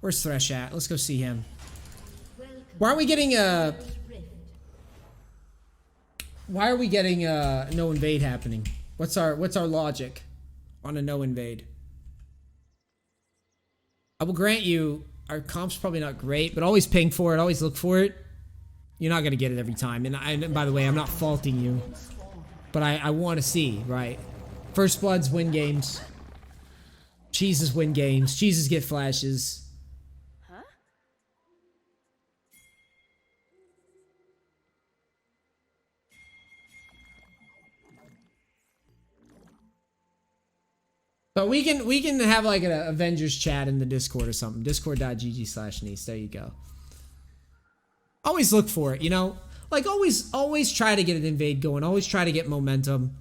Where's Thresh at? Let's go see him. Why aren't we getting a... Why are we getting a no invade happening? What's our logic on a no invade? I will grant you, our comp's probably not great, but always ping for it, always look for it. You're not going to get it every time. And by the way, I'm not faulting you. But I want to see, right? First Bloods win games. Cheeses win games. Cheeses get flashes. Huh? But we can have like an Avengers chat in the Discord or something. Discord.gg/Neace. There you go. Always look for it, you know? Like always try to get an invade going. Always try to get momentum.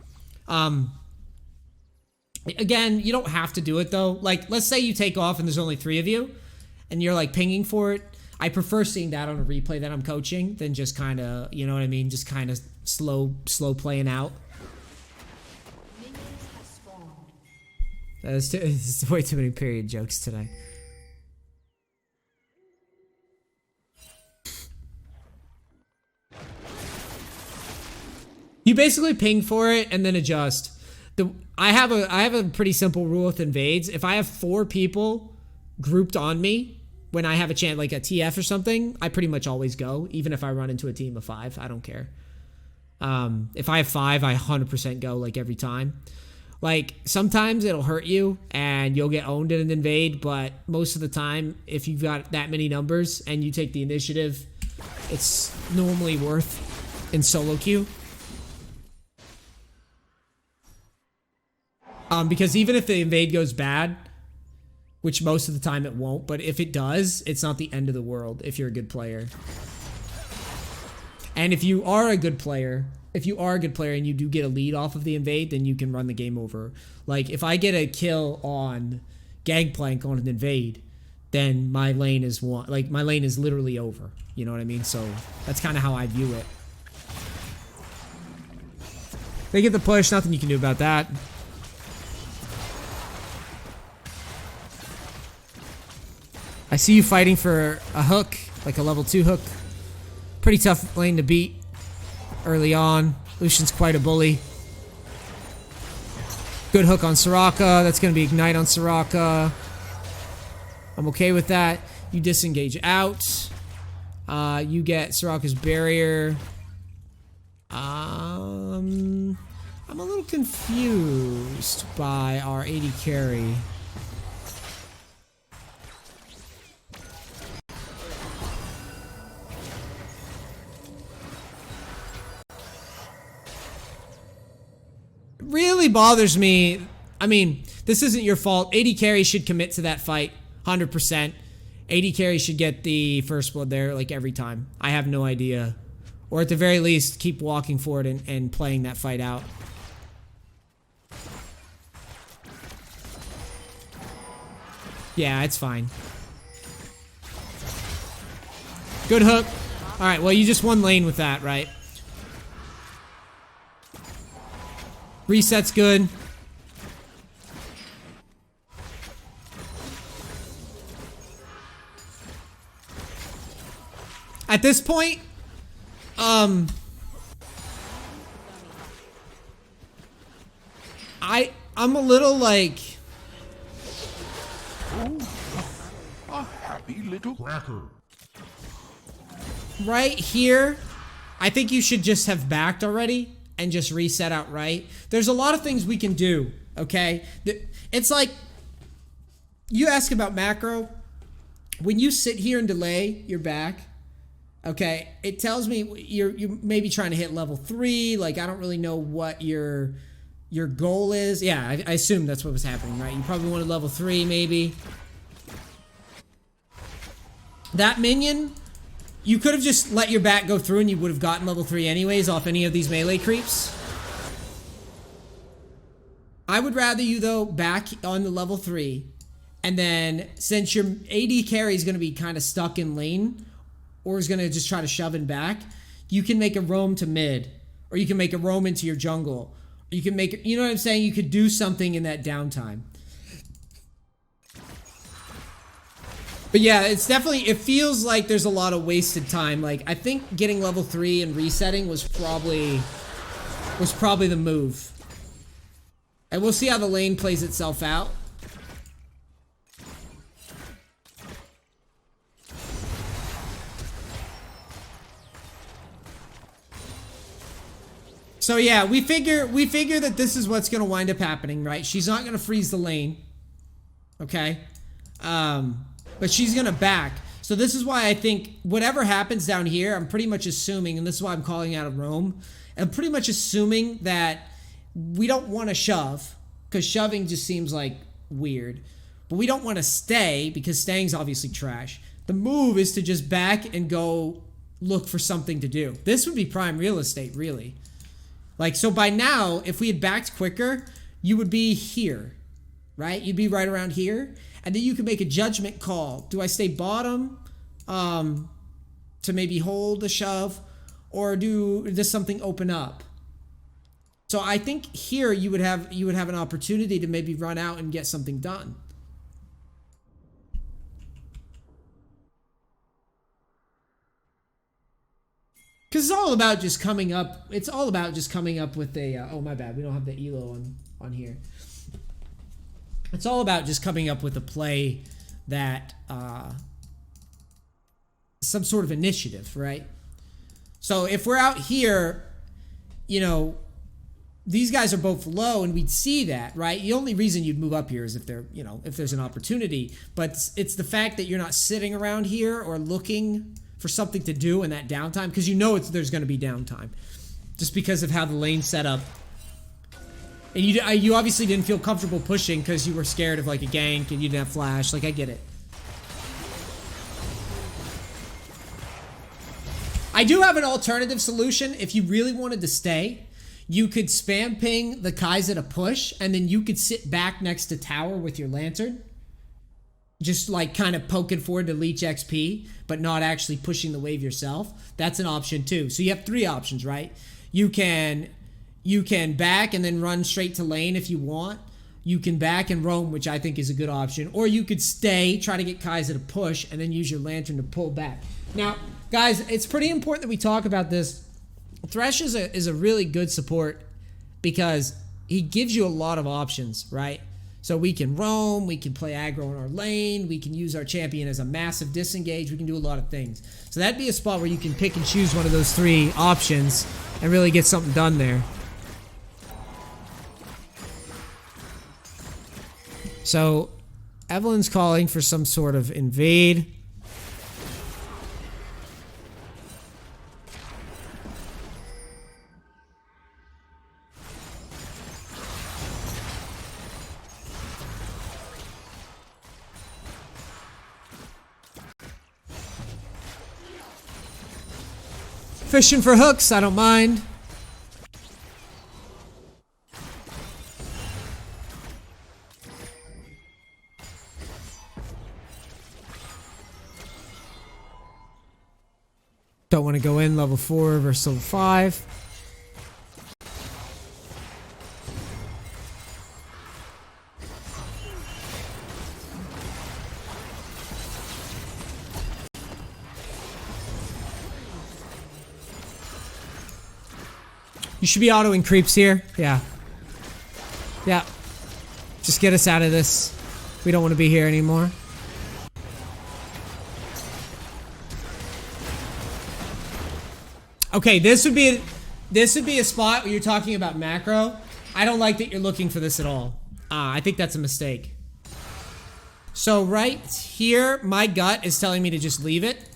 Again, you don't have to do it though. Like, let's say you take off and there's only 3 of you and you're like pinging for it. I prefer seeing that on a replay that I'm coaching than just kind of, you know what I mean? Just kind of slow playing out. It's way too many period jokes today. You basically ping for it and then adjust. I have a pretty simple rule with invades. If I have 4 people grouped on me when I have a chance, like a TF or something, I pretty much always go, even if I run into a team of 5. I don't care. If I have 5, I 100% go like every time. Like sometimes it'll hurt you and you'll get owned in an invade, but most of the time, if you've got that many numbers and you take the initiative, it's normally worth in solo queue. Because even if the invade goes bad, which most of the time it won't, but if it does, it's not the end of the world if you're a good player. And if you are a good player, and you do get a lead off of the invade, then you can run the game over. Like, if I get a kill on Gangplank on an invade, then my lane is my lane is literally over. You know what I mean? So that's kind of how I view it. They get the push, nothing you can do about that. I see you fighting for a hook, like a level 2 hook. Pretty tough lane to beat early on. Lucian's quite a bully. Good hook on Soraka. That's going to be ignite on Soraka. I'm okay with that. You disengage out. You get Soraka's barrier. I'm a little confused by our AD carry. Really bothers me. I mean, this isn't your fault. AD carry should commit to that fight 100%. AD carry should get the first blood there like every time. I have no idea. Or at the very least, keep walking forward and playing that fight out. Yeah, it's fine. Good hook. Alright, well, you just won lane with that, right? Reset's good. At this point, I'm a little like a happy little cracker. Right here, I think you should just have backed already and just reset outright. There's a lot of things we can do, okay? It's like, you ask about macro. When you sit here and delay your back, okay, it tells me you're maybe trying to hit level 3. Like, I don't really know what your goal is. Yeah, I assume that's what was happening, right? You probably wanted level 3, maybe. That minion, you could have just let your back go through and you would have gotten level 3 anyways off any of these melee creeps. I would rather you, though, back on the level 3. And then, since your AD carry is going to be kind of stuck in lane, or is going to just try to shove in back, you can make a roam to mid. Or you can make a roam into your jungle. Or you can make, you know what I'm saying? You could do something in that downtime. But yeah, it's definitely, it feels like there's a lot of wasted time. Like, I think getting level 3 and resetting was probably the move. And we'll see how the lane plays itself out. So yeah, we figure that this is what's gonna wind up happening, right? She's not gonna freeze the lane. Okay? But she's gonna back. So this is why I think whatever happens down here, I'm pretty much assuming, and this is why I'm calling out of Rome, I'm pretty much assuming that we don't want to shove, because shoving just seems like weird. But we don't want to stay, because staying's obviously trash. The move is to just back and go look for something to do. This would be prime real estate, really. Like, so by now, if we had backed quicker, you would be here, right? You'd be right around here. And then you could make a judgment call. Do I stay bottom to maybe hold a shove? Or does something open up? So I think here you would have an opportunity to maybe run out and get something done. Because it's all about just coming up. It's all about just coming up with a. Oh my bad, we don't have the elo on here. It's all about just coming up with a play that some sort of initiative, right? So if we're out here, you know, these guys are both low, and we'd see that, right? The only reason you'd move up here is if they're, you know, if there's an opportunity. But it's the fact that you're not sitting around here or looking for something to do in that downtime, because you know there's going to be downtime, just because of how the lane's set up. And you obviously didn't feel comfortable pushing because you were scared of like a gank and you didn't have flash. Like, I get it. I do have an alternative solution. If you really wanted to stay, you could spam ping the Kai'Sa to push, and then you could sit back next to tower with your lantern. Just like kind of poking forward to leech XP, but not actually pushing the wave yourself. That's an option too. So you have 3 options, right? You can back and then run straight to lane if you want. You can back and roam, which I think is a good option. Or you could stay, try to get Kai'Sa to push, and then use your lantern to pull back. Now, guys, it's pretty important that we talk about this. Thresh is a really good support because he gives you a lot of options, right? So we can roam, we can play aggro in our lane, we can use our champion as a massive disengage, we can do a lot of things. So that'd be a spot where you can pick and choose one of those 3 options and really get something done there. So Evelyn's calling for some sort of invade. Fishing for hooks, I don't mind. Don't want to go in level 4 versus level 5. You should be autoing creeps here. Yeah. Yeah. Just get us out of this. We don't want to be here anymore. Okay, this would be a spot where you're talking about macro. I don't like that you're looking for this at all. I think that's a mistake. So right here, my gut is telling me to just leave it.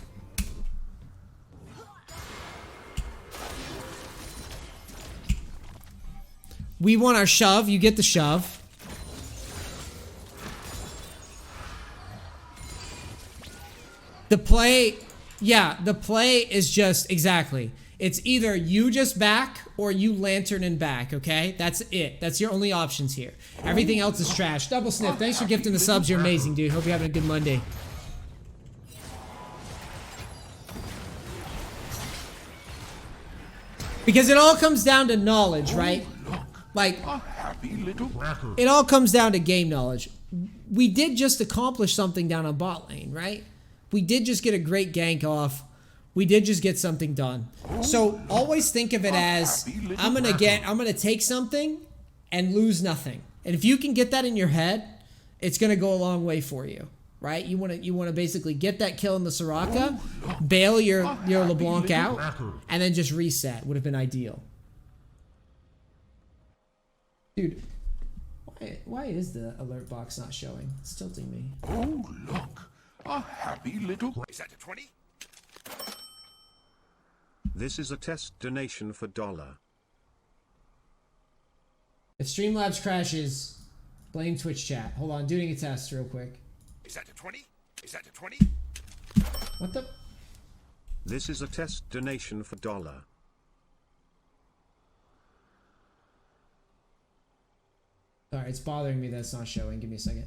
We want our shove. You get the shove. The play, yeah, the play is just, exactly. It's either you just back or you lantern and back, okay? That's it. That's your only options here. Everything else is trash. Double Sniff, thanks for gifting the subs. You're amazing, dude. Hope you're having a good Monday. Because it all comes down to knowledge, right? Like, A happy little cracker. it all comes down to game knowledge. we did just accomplish something down on bot lane, right? We did just get a great gank off. We did just get something done. So always think of it as I'm gonna take something and lose nothing. And if you can get that in your head, it's gonna go a long way for you, right? You wanna basically get that kill in the Soraka, bail your LeBlanc out, and then just reset. Would have been ideal. Dude, why is the alert box not showing? It's tilting me. Oh, look. A happy little... Is that a 20? This is a test donation for $1. If Streamlabs crashes, blame Twitch chat. Hold on, doing a test real quick. Is that a 20? Is that a 20? What the? This is a test donation for $1. Alright, it's bothering me that it's not showing. Give me a second.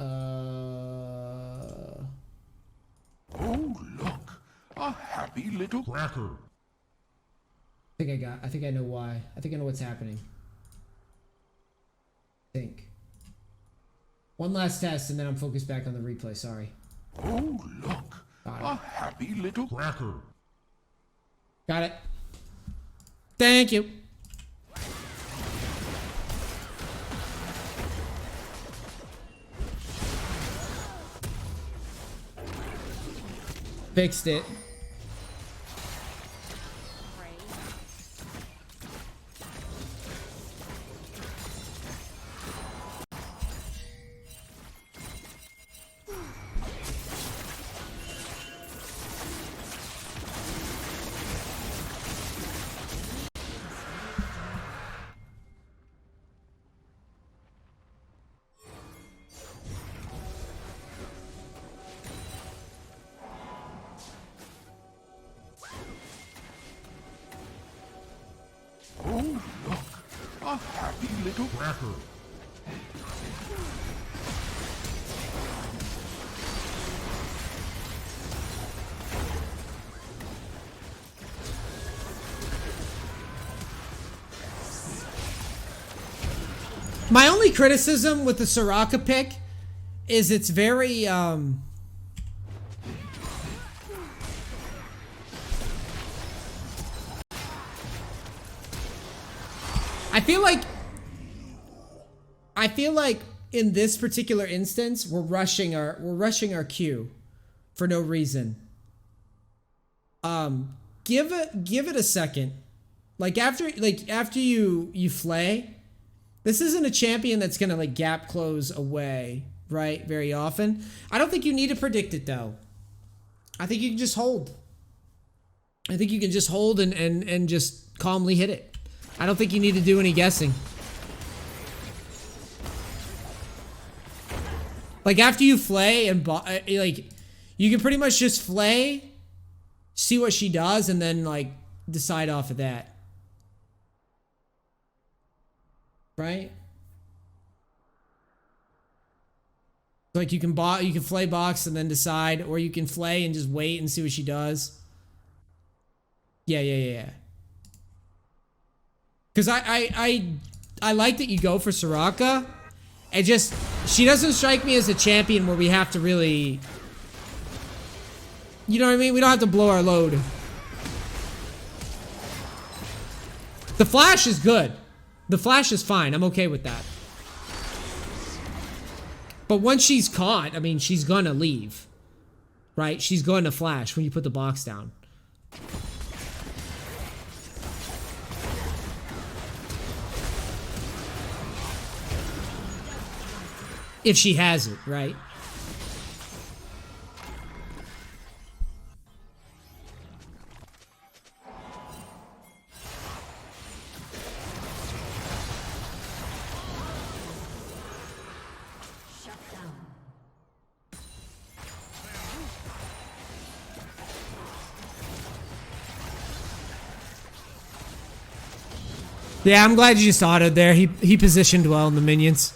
Oh, look. A happy little... Cracker. I think I know why. I think I know what's happening. I think. One last test and then I'm focused back on the replay, sorry. Oh, look. A happy little... Cracker. Got it. Thank you. Fixed it. Oh, look. A happy little... Cracker. My only criticism with the Soraka pick is it's very, I feel like in this particular instance we're rushing our Q for no reason. Give it a second. Like after you flay, this isn't a champion that's gonna like gap close away, right? Very often. I don't think you need to predict it though. I think you can just hold. I think you can just hold and just calmly hit it. I don't think you need to do any guessing. Like after you flay and like you can pretty much just flay, see what she does, and then like decide off of that. Right? Like you can flay box and then decide, or you can flay and just wait and see what she does. Yeah. Because I like that you go for Soraka. It just, she doesn't strike me as a champion where we have to really, you know what I mean? We don't have to blow our load. The flash is good. The flash is fine. I'm okay with that. But once she's caught, I mean, she's gonna leave. Right? She's going to flash when you put the box down. If she has it, right? Yeah, I'm glad you just autoed there. He positioned well in the minions.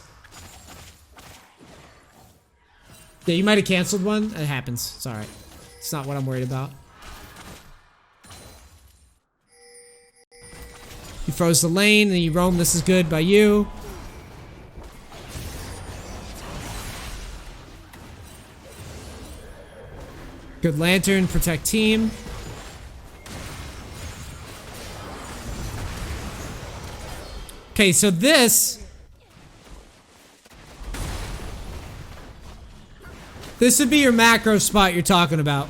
Yeah, you might have canceled one. It happens. It's alright. It's not what I'm worried about. You froze the lane, and you roam. This is good by you. Good lantern, protect team. Okay, so this would be your macro spot you're talking about.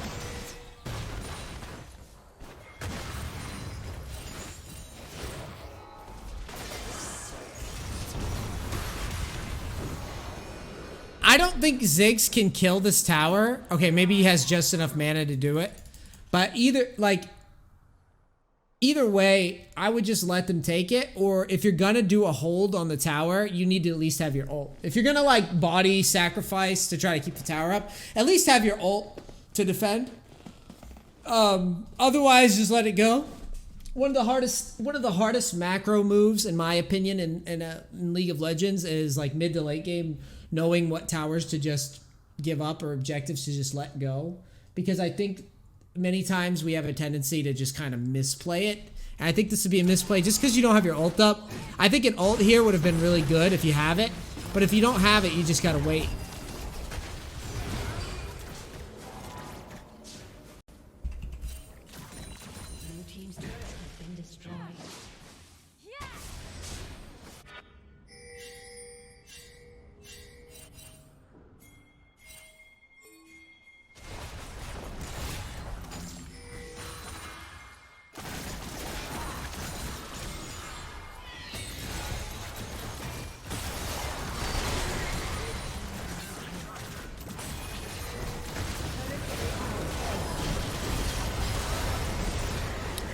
I don't think Ziggs can kill this tower. Okay, maybe he has just enough mana to do it. But either way, I would just let them take it. Or if you're gonna do a hold on the tower, you need to at least have your ult. If you're gonna like body sacrifice to try to keep the tower up, at least have your ult to defend. Otherwise, just let it go. One of the hardest macro moves, in my opinion, in League of Legends is like mid to late game, knowing what towers to just give up or objectives to just let go. Because I think many times we have a tendency to just kind of misplay it. And I think this would be a misplay just because you don't have your ult up. I think an ult here would have been really good if you have it. But if you don't have it, you just gotta wait. Blue team's turret has been destroyed.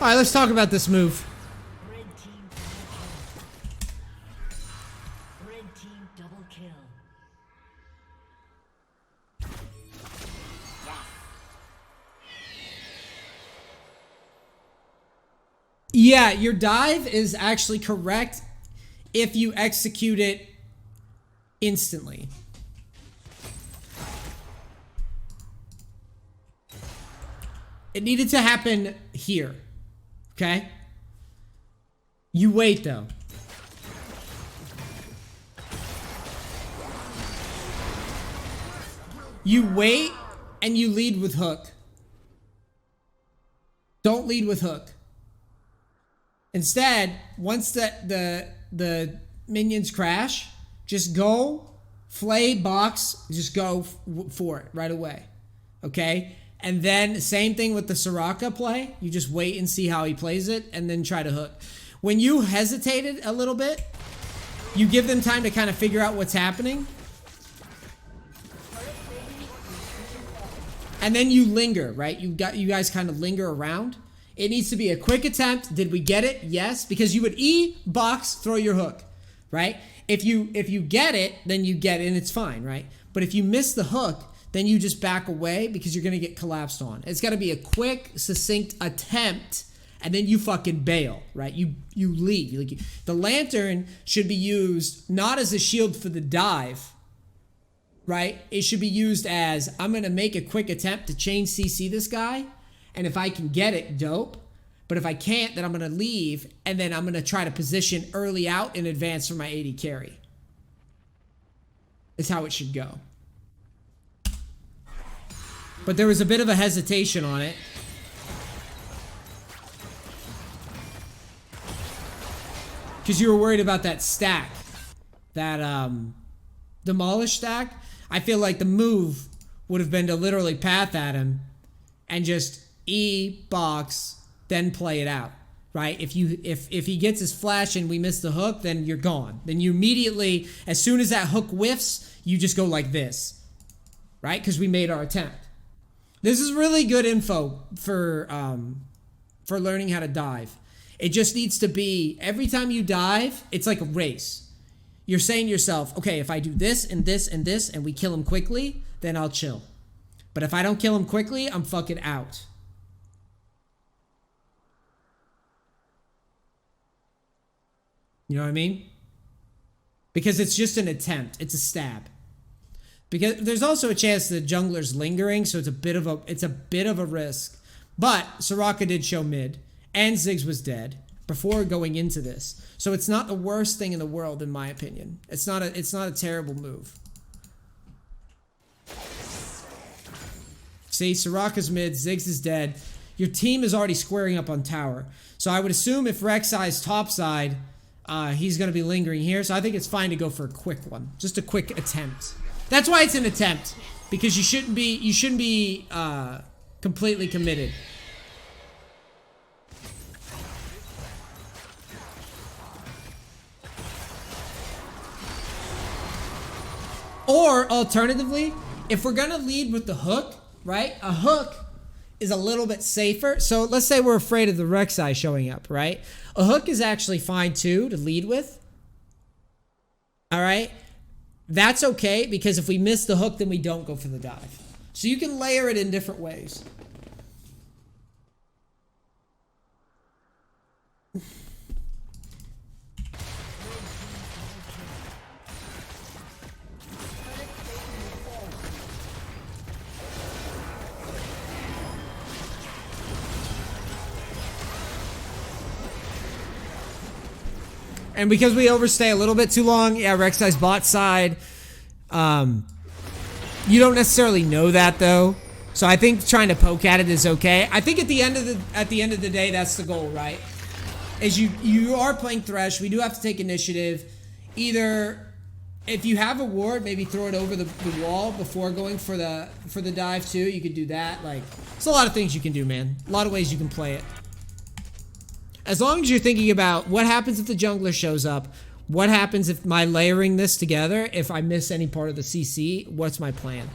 All right, let's talk about this move. Red team double kill. Red team double kill. Yeah, your dive is actually correct if you execute it instantly. It needed to happen here. Okay? You wait though. You wait and you lead with hook. Don't lead with hook. Instead, once the minions crash, just go, flay, box, just go for it right away. Okay? And then same thing with the Soraka play. You just wait and see how he plays it and then try to hook. When you hesitated a little bit, you give them time to kind of figure out what's happening. And then you linger, right? You guys kind of linger around. It needs to be a quick attempt. Did we get it? Yes, because you would E, box, throw your hook, right? If you get it, then you get it and it's fine, right? But if you miss the hook, then you just back away because you're going to get collapsed on. It's got to be a quick, succinct attempt, and then you fucking bail, right? You leave. The lantern should be used not as a shield for the dive, right? It should be used as, I'm going to make a quick attempt to chain CC this guy, and if I can get it, dope. But if I can't, then I'm going to leave, and then I'm going to try to position early out in advance for my AD carry. Is how it should go. But there was a bit of a hesitation on it. Because you were worried about that stack. That demolish stack. I feel like the move would have been to literally path at him and just E, box, then play it out. Right? If he gets his flash and we miss the hook, then you're gone. Then you immediately, as soon as that hook whiffs, you just go like this. Right? Because we made our attempt. This is really good info for learning how to dive. It just needs to be, every time you dive, it's like a race. You're saying to yourself, okay, if I do this and this and this and we kill him quickly, then I'll chill. But if I don't kill him quickly, I'm fucking out. You know what I mean? Because it's just an attempt. It's a stab. Because there's also a chance the jungler's lingering, so it's a bit of a risk. But Soraka did show mid, and Ziggs was dead before going into this. So it's not the worst thing in the world, in my opinion. It's not a terrible move. See, Soraka's mid, Ziggs is dead. Your team is already squaring up on tower. So I would assume if Rek'Sai's topside, he's going to be lingering here. So I think it's fine to go for a quick one. Just a quick attempt. That's why it's an attempt. Because you shouldn't be completely committed. Or alternatively, if we're gonna lead with the hook, right? A hook is a little bit safer. So let's say we're afraid of the Rek'Sai showing up, right? A hook is actually fine too to lead with. All right? That's okay because if we miss the hook, then we don't go for the dive. So you can layer it in different ways. And because we overstay a little bit too long, yeah, Rek'Sai's bot side. You don't necessarily know that though. So I think trying to poke at it is okay. I think at the end of the day, that's the goal, right? Is you are playing Thresh. We do have to take initiative. Either if you have a ward, maybe throw it over the wall before going for the dive too. You could do that. Like, it's a lot of things you can do, man. A lot of ways you can play it. As long as you're thinking about what happens if the jungler shows up, what happens if my layering this together, if I miss any part of the CC, what's my plan?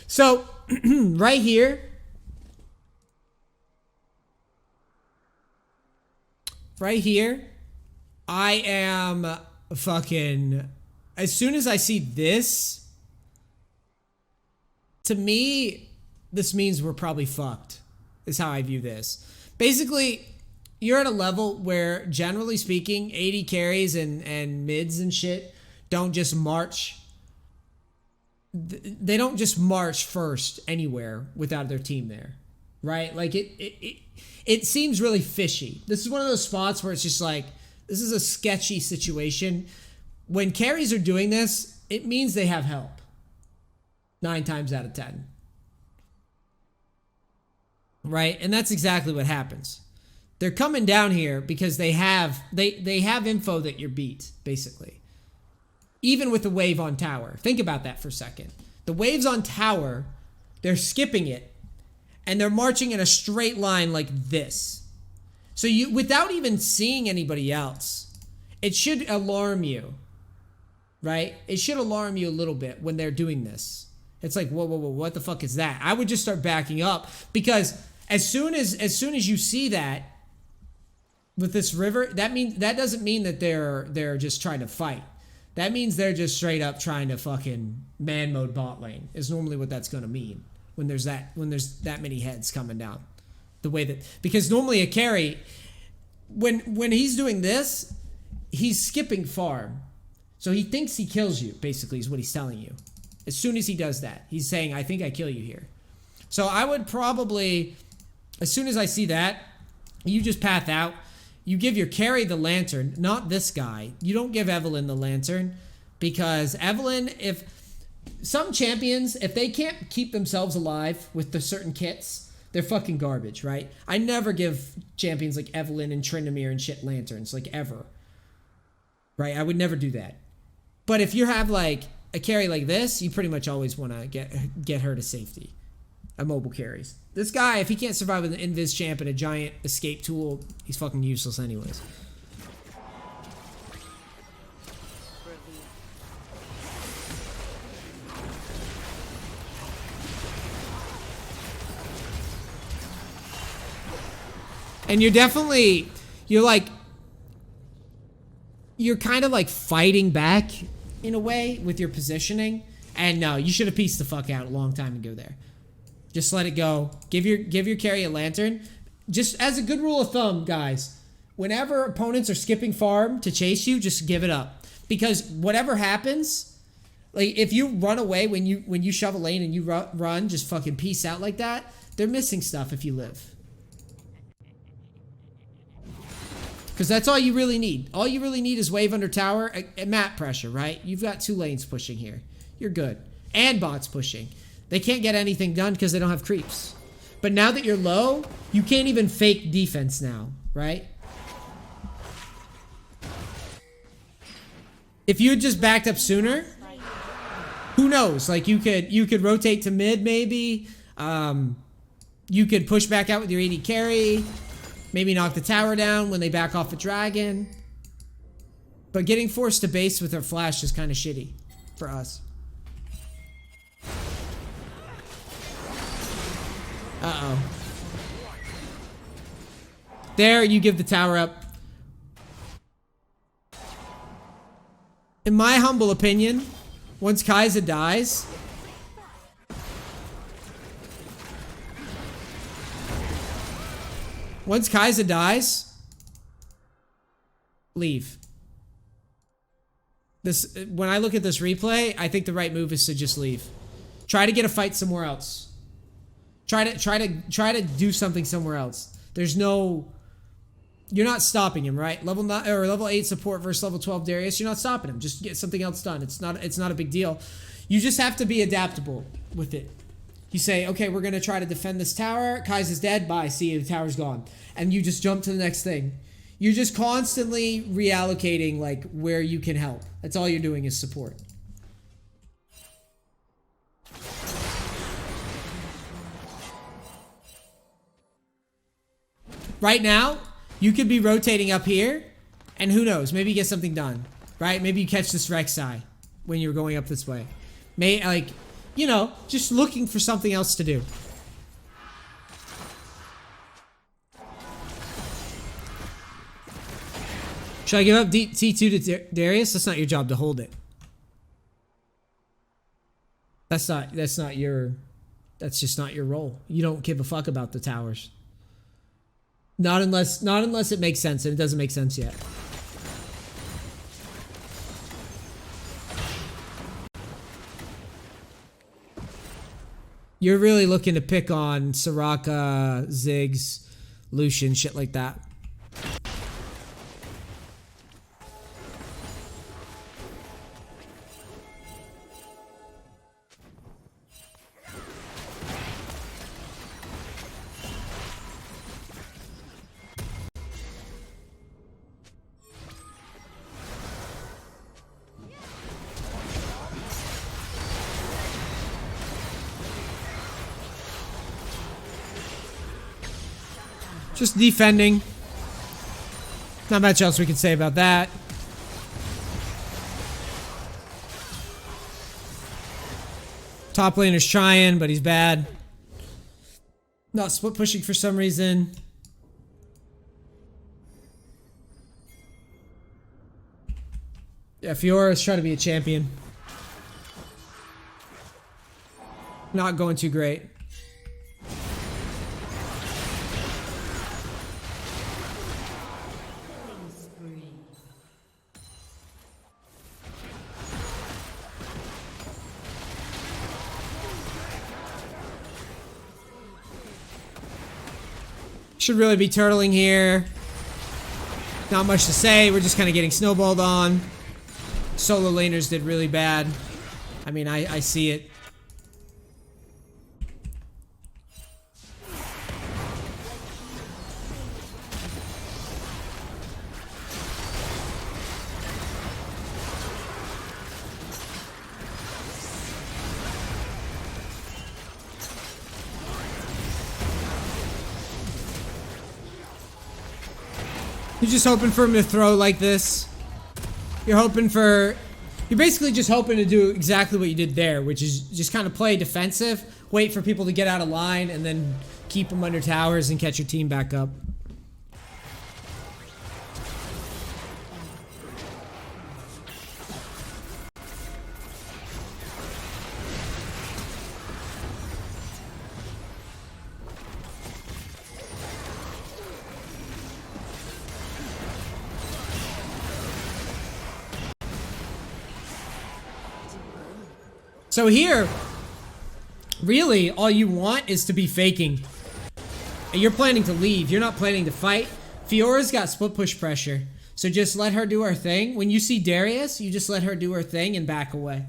So, right here, I am fucking, as soon as I see this, to me, this means we're probably fucked, is how I view this. Basically, you're at a level where, generally speaking, AD carries and mids and shit don't just march. They don't just march first anywhere without their team there, right? Like it seems really fishy. This is one of those spots where it's just like, this is a sketchy situation. When carries are doing this, it means they have help. 9 times out of 10. Right? And that's exactly what happens. They're coming down here because they have info that you're beat, basically. Even with the wave on tower. Think about that for a second. The waves on tower, they're skipping it. And they're marching in a straight line like this. So you, without even seeing anybody else, it should alarm you. Right? It should alarm you a little bit when they're doing this. It's like, whoa, what the fuck is that? I would just start backing up. Because as soon as you see that with this river, that doesn't mean that they're just trying to fight. That means they're just straight up trying to fucking man mode bot lane. Is normally what that's gonna mean when there's that many heads coming down. The way that, because normally a carry, when he's doing this, he's skipping farm. So he thinks he kills you, basically, is what he's telling you. As soon as he does that, he's saying, I think I kill you here. So I would probably, as soon as I see that, you just path out. You give your carry the lantern, not this guy. You don't give Evelyn the lantern because Evelyn, if some champions, if they can't keep themselves alive with the certain kits, they're fucking garbage, right? I never give champions like Evelyn and Tryndamere and shit lanterns, like ever. Right? I would never do that. But if you have like a carry like this, you pretty much always want to get her to safety. A mobile carries. This guy, if he can't survive with an invis champ and a giant escape tool, he's fucking useless anyways. And you're like, you're kind of like fighting back in a way with your positioning. And no, you should have pieced the fuck out a long time ago there. Just let it go. Give your carry a lantern. Just as a good rule of thumb, guys, whenever opponents are skipping farm to chase you, just give it up. Because whatever happens, like if you run away when you shove a lane and you run, just fucking peace out like that, they're missing stuff if you live. Because that's all you really need. All you really need is wave under tower and map pressure, right? You've got 2 lanes pushing here. You're good. And bots pushing. They can't get anything done because they don't have creeps. But now that you're low, you can't even fake defense now, right? If you had just backed up sooner, who knows? Like you could rotate to mid maybe. You could push back out with your AD carry. Maybe knock the tower down when they back off a dragon. But getting forced to base with our flash is kind of shitty for us. Uh-oh. There, you give the tower up. In my humble opinion, once Kai'Sa dies, leave. When I look at this replay, I think the right move is to just leave. Try to get a fight somewhere else. Try to do something somewhere else. There's no, you're not stopping him, right? Level 9 or level 8 support versus level 12 Darius, you're not stopping him. Just get something else done. It's not a big deal. You just have to be adaptable with it. You say, okay, we're gonna try to defend this tower. Kai'Sa's dead. Bye. See you. The tower's gone. And you just jump to the next thing. You're just constantly reallocating like where you can help. That's all you're doing is support. Right now, you could be rotating up here, and who knows, maybe you get something done, right? Maybe you catch this Rek'Sai when you're going up this way. Like, you know, just looking for something else to do. Should I give up T2 to Darius? That's not your job to hold it. That's just not your role. You don't give a fuck about the towers. Not unless it makes sense, and it doesn't make sense yet. You're really looking to pick on Soraka, Ziggs, Lucian, shit like that. Just defending. Not much else we can say about that. Top laner's trying, but he's bad. Not split pushing for some reason. Yeah, Fiora's trying to be a champion. Not going too great. Should really be turtling here. Not much to say. We're just kind of getting snowballed on. Solo laners did really bad. I mean, I see it. You're just hoping for him to throw like this. You're basically just hoping to do exactly what you did there, which is just kind of play defensive, wait for people to get out of line, and then keep them under towers and catch your team back up. So here, really, all you want is to be faking. And you're planning to leave. You're not planning to fight. Fiora's got split push pressure. So just let her do her thing. When you see Darius, you just let her do her thing and back away.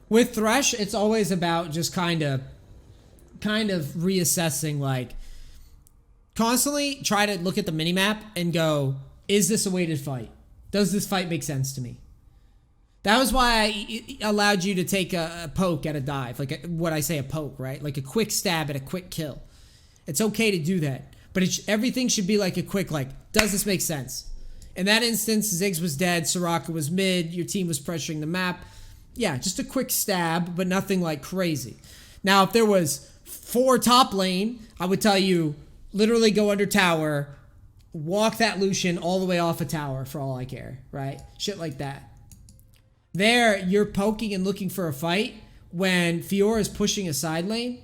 With Thresh, it's always about just kind of reassessing, like, constantly try to look at the minimap and go, is this a weighted fight? Does this fight make sense to me? That was why I allowed you to take a poke at a dive, like what I say, a poke, right? Like a quick stab at a quick kill. It's okay to do that, but everything should be like a quick, like, does this make sense? In that instance, Ziggs was dead, Soraka was mid, your team was pressuring the map. Yeah, just a quick stab, but nothing like crazy. Now, if there was 4 top lane, I would tell you, literally go under tower, walk that Lucian all the way off a tower for all I care, right? Shit like that. There, you're poking and looking for a fight when Fiora is pushing a side lane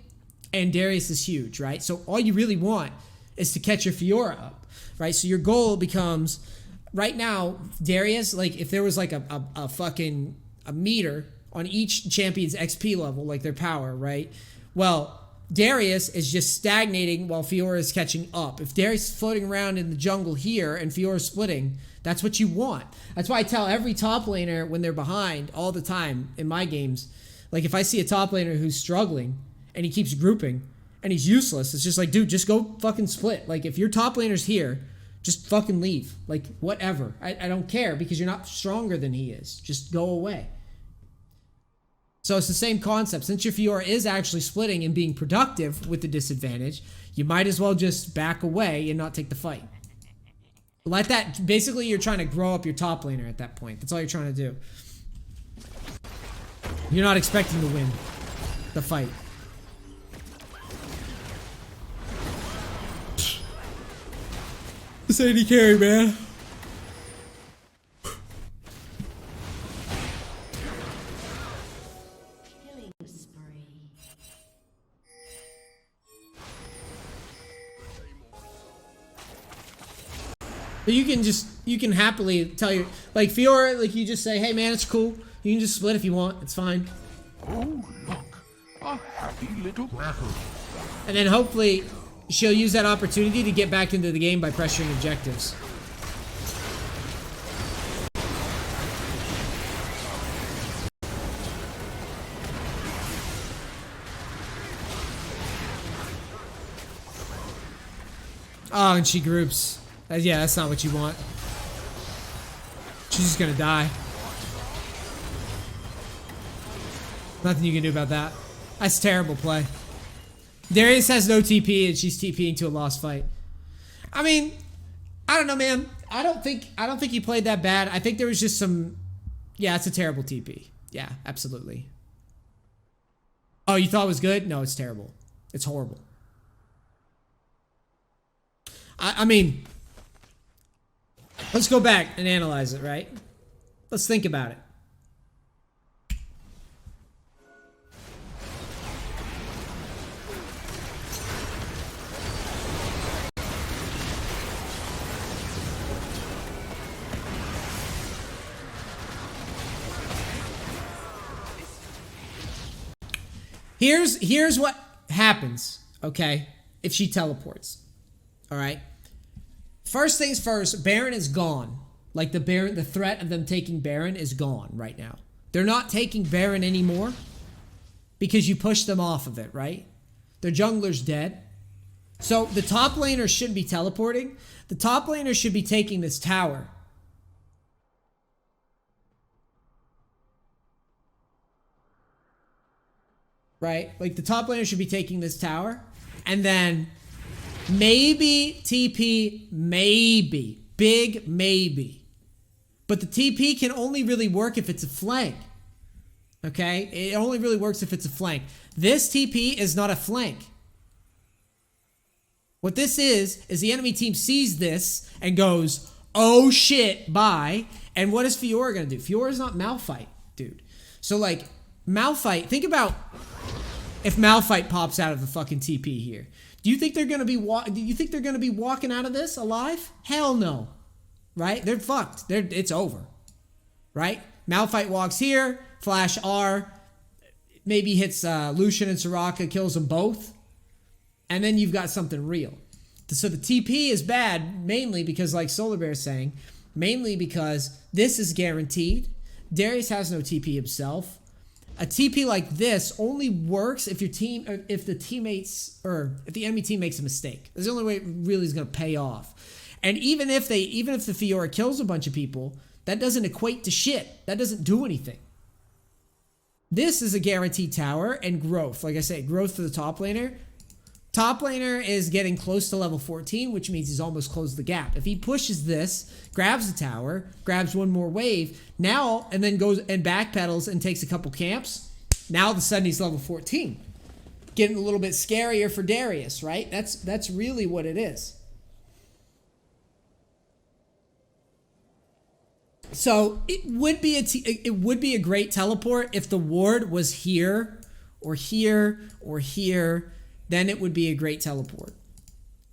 and Darius is huge, right? So all you really want is to catch your Fiora up, right? So your goal becomes, right now, Darius, like if there was like a fucking a meter on each champion's XP level, like their power, right? Well, Darius is just stagnating while Fiora is catching up. If Darius is floating around in the jungle here and Fiora is splitting, that's what you want. That's why I tell every top laner when they're behind all the time in my games, like if I see a top laner who's struggling and he keeps grouping and he's useless, it's just like, dude, just go fucking split. Like if your top laner's here, just fucking leave. Like whatever. I don't care because you're not stronger than he is. Just go away. So it's the same concept. Since your Fiora is actually splitting and being productive with the disadvantage, you might as well just back away and not take the fight. Let that, basically you're trying to grow up your top laner at that point. That's all you're trying to do. You're not expecting to win the fight. This AD carry, man. But you can happily tell your, like Fiora, like you just say, hey man, it's cool. You can just split if you want. It's fine. Oh, look, a happy little battle. And then hopefully she'll use that opportunity to get back into the game by pressuring objectives. Oh, and she groups. Yeah, that's not what you want. She's just gonna die. Nothing you can do about that. That's terrible play. Darius has no TP and she's TPing to a lost fight. I mean, I don't know, man. I don't think he played that bad. I think there was just some. Yeah, it's a terrible TP. Yeah, absolutely. Oh, you thought it was good? No, it's terrible. It's horrible. I mean, let's go back and analyze it, right? Let's think about it. Here's what happens, okay? If she teleports. All right? First things first, Baron is gone. Like the threat of them taking Baron is gone right now. They're not taking Baron anymore because you pushed them off of it, right? Their jungler's dead. So the top laner shouldn't be teleporting. The top laner should be taking this tower. Right? Like the top laner should be taking this tower. And then maybe TP, maybe. Big maybe. But the TP can only really work if it's a flank. Okay? It only really works if it's a flank. This TP is not a flank. What this is the enemy team sees this and goes, oh shit, bye. And what is Fiora gonna do? Fiora's not Malphite, dude. So like, Malphite, think about if Malphite pops out of the fucking TP here. Do you think they're gonna be walking out of this alive? Hell no. Right? They're fucked. It's over. Right? Malphite walks here, flash R, maybe hits Lucian and Soraka, kills them both, and then you've got something real. So the TP is bad mainly because, like Solar Bear is saying, mainly because this is guaranteed. Darius has no TP himself. A TP like this only works if the enemy team makes a mistake. That's the only way it really is going to pay off. And even if the Fiora kills a bunch of people, that doesn't equate to shit. That doesn't do anything. This is a guaranteed tower and growth. Like I said, growth for the top laner. Top laner is getting close to level 14, which means he's almost closed the gap. If he pushes this, grabs the tower, grabs one more wave, now, and then goes and backpedals and takes a couple camps, now all of a sudden he's level 14. Getting a little bit scarier for Darius, right? That's really what it is. So it would be a great teleport if the ward was here or here or here. Then it would be a great teleport.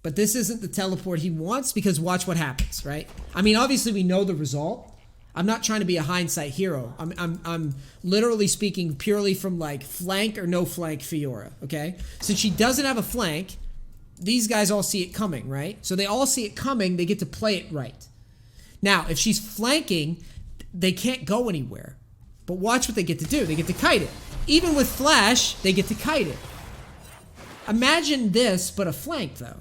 But this isn't the teleport he wants because watch what happens, right? I mean, obviously we know the result. I'm not trying to be a hindsight hero. I'm literally speaking purely from like flank or no flank Fiora, okay? Since she doesn't have a flank, these guys all see it coming, right? So they all see it coming, they get to play it right. Now, if she's flanking, they can't go anywhere. But watch what they get to do. They get to kite it. Even with flash, they get to kite it. Imagine this, but a flank, though.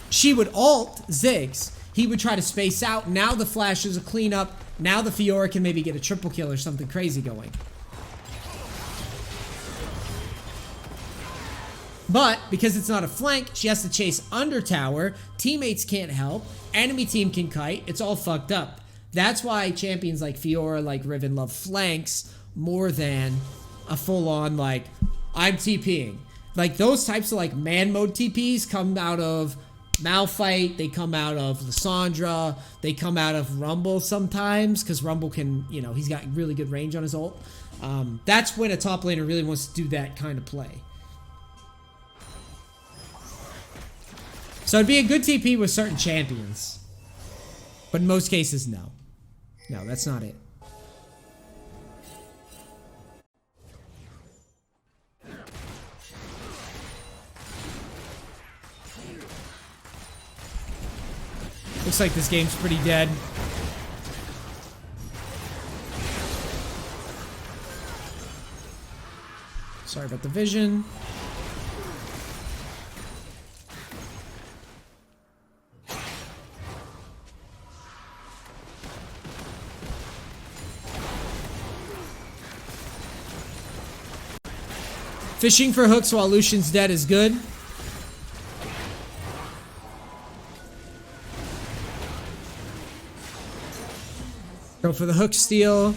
She would ult Ziggs. He would try to space out. Now the flash is a cleanup. Now the Fiora can maybe get a triple kill or something crazy going. But because it's not a flank, she has to chase under tower. Teammates can't help. Enemy team can kite. It's all fucked up. That's why champions like Fiora, like Riven, love flanks more than a full-on, like, I'm TPing. Like, those types of, like, man mode TPs come out of Malphite. They come out of Lissandra. They come out of Rumble sometimes, because Rumble can, you know, he's got really good range on his ult. That's when a top laner really wants to do that kind of play. So it'd be a good TP with certain champions. But in most cases, no. No, that's not it. Looks like this game's pretty dead. Sorry about the vision. Fishing for hooks while Lucian's dead is good. Go for the hook steal.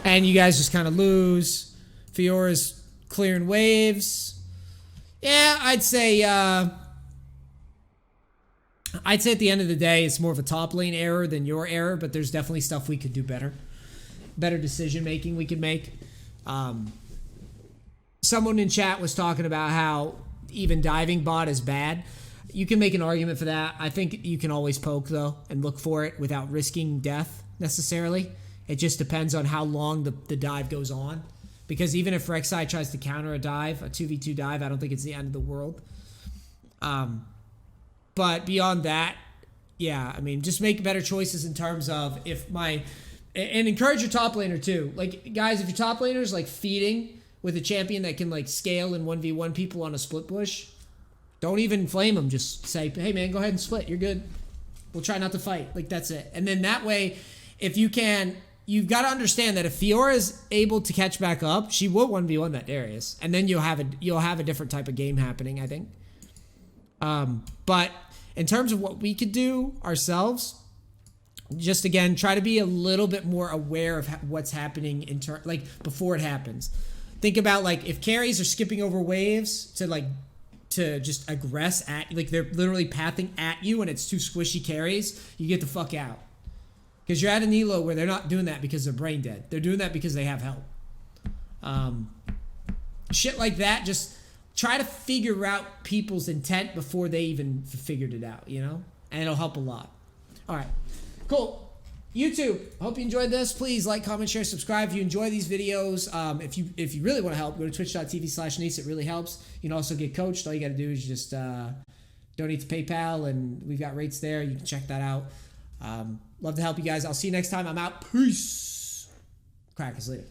And you guys just kind of lose. Fiora's clearing waves. Yeah, I'd say at the end of the day, it's more of a top lane error than your error, but there's definitely stuff we could do better. Better decision making we could make. Someone in chat was talking about how even diving bot is bad. You can make an argument for that. I think you can always poke, though, and look for it without risking death, necessarily. It just depends on how long the dive goes on. Because even if Rek'Sai tries to counter a dive, a 2v2 dive, I don't think it's the end of the world. But beyond that, yeah, I mean, just make better choices in terms of and encourage your top laner too. Like, guys, if your top laner is like feeding with a champion that can like scale and 1v1 people on a split push, don't even flame them. Just say, hey man, go ahead and split. You're good. We'll try not to fight. Like, that's it. And then that way, if you can, you've got to understand that if Fiora is able to catch back up, she will 1v1 that Darius. And then you'll have a different type of game happening, I think. But in terms of what we could do ourselves, just again, try to be a little bit more aware of what's happening like before it happens. Think about like if carries are skipping over waves to just aggress at, like they're literally pathing at you and it's too squishy carries, you get the fuck out. Because you're at an elo where they're not doing that because they're brain dead. They're doing that because they have help. Shit like that, just try to figure out people's intent before they even figured it out, you know? And it'll help a lot. All right, cool. YouTube, hope you enjoyed this. Please like, comment, share, subscribe if you enjoy these videos. If you really want to help, go to twitch.tv/Neace. It really helps. You can also get coached. All you got to do is just donate to PayPal, and we've got rates there. You can check that out. Love to help you guys. I'll see you next time. I'm out. Peace. Crackers later.